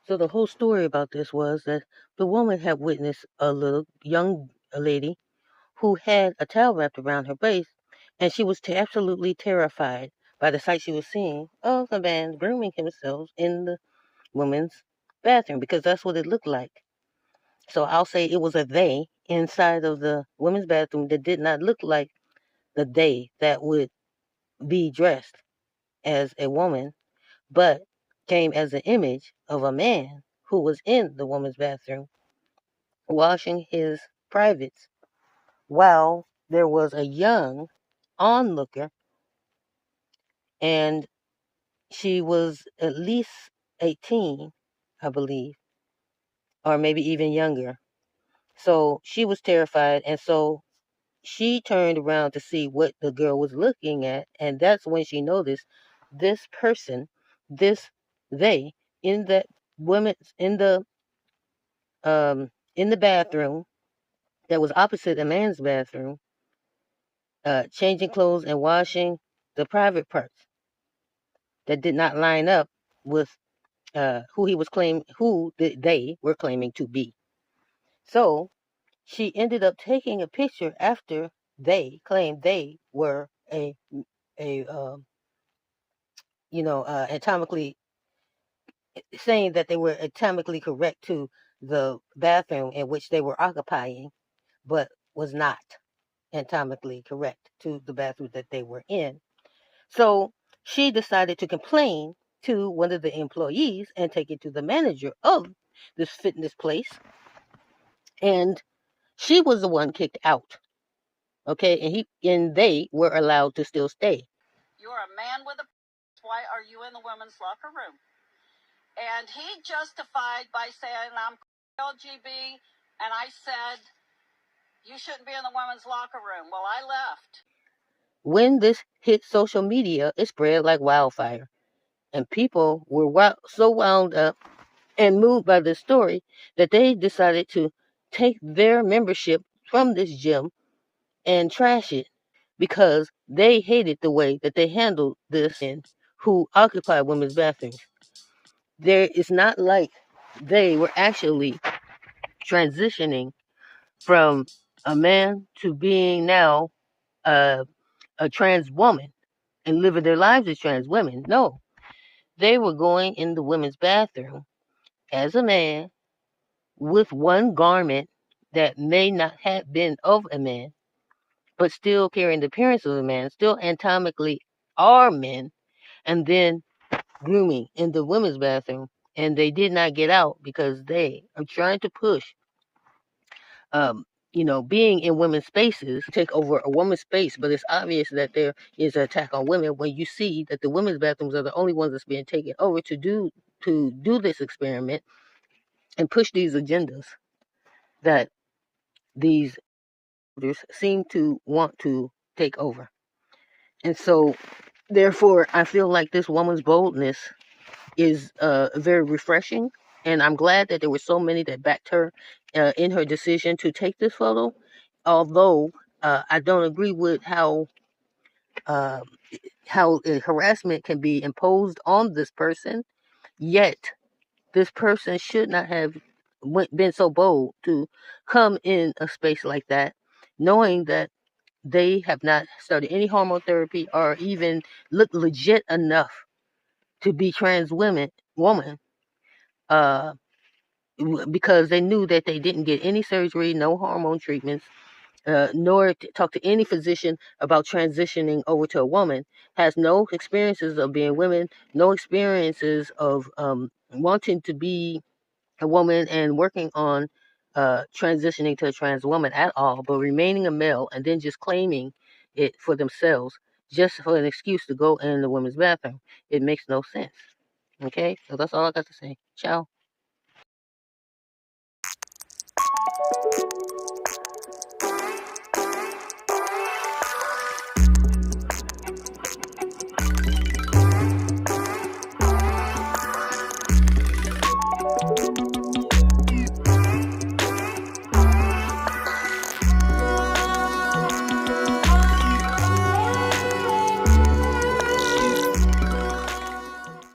So the whole story about this was that the woman had witnessed a little young lady who had a towel wrapped around her waist, and she was absolutely terrified by the sight she was seeing of a man grooming himself in the woman's bathroom, because that's what it looked like. So I'll say it was a they inside of the women's bathroom that did not look like the they that would be dressed as a woman, but came as an image of a man who was in the woman's bathroom washing his privates, while there was a young onlooker, and she was at least 18, I believe, or maybe even younger. So she was terrified, and so she turned around to see what the girl was looking at, and that's when she noticed this person, this they, in the women's in the bathroom that was opposite a man's bathroom, changing clothes and washing the private parts that did not line up with they were claiming to be. So she ended up taking a picture after they claimed they were a anatomically, saying that they were anatomically correct to the bathroom in which they were occupying, but was not anatomically correct to the bathroom that they were in. So she decided to complain to one of the employees and take it to the manager of this fitness place, and she was the one kicked out. Okay, and they were allowed to still stay. You're a man with a. Why are you in the women's locker room? And he justified by saying, I'm LGB, and I said, you shouldn't be in the women's locker room. Well, I left. When this hit social media, it spread like wildfire, and people were so wound up and moved by this story that they decided to take their membership from this gym and trash it, because they hated the way that they handled this men who occupy women's bathrooms. There is not like they were actually transitioning from a man to being now a, a trans woman and living their lives as trans women. No, they were going in the women's bathroom as a man with one garment that may not have been of a man, but still carrying the appearance of a man, still anatomically are men, and then grooming in the women's bathroom. And they did not get out because they are trying to push, being in women's spaces, take over a woman's space. But it's obvious that there is an attack on women when you see that the women's bathrooms are the only ones that's being taken over to do this experiment and push these agendas that these seem to want to take over. And so, therefore, I feel like this woman's boldness is very refreshing. And I'm glad that there were so many that backed her in her decision to take this photo. Although I don't agree with uh, how harassment can be imposed on this person, yet this person should not have been so bold to come in a space like that, knowing that they have not started any hormone therapy or even look legit enough to be trans woman, uh, because they knew that they didn't get any surgery, no hormone treatments, nor talk to any physician about transitioning over to a woman, has no experiences of being women, no experiences of wanting to be a woman and working on transitioning to a trans woman at all, but remaining a male and then just claiming it for themselves just for an excuse to go in the women's bathroom. It makes no sense. Okay, so that's all I got to say. Ciao.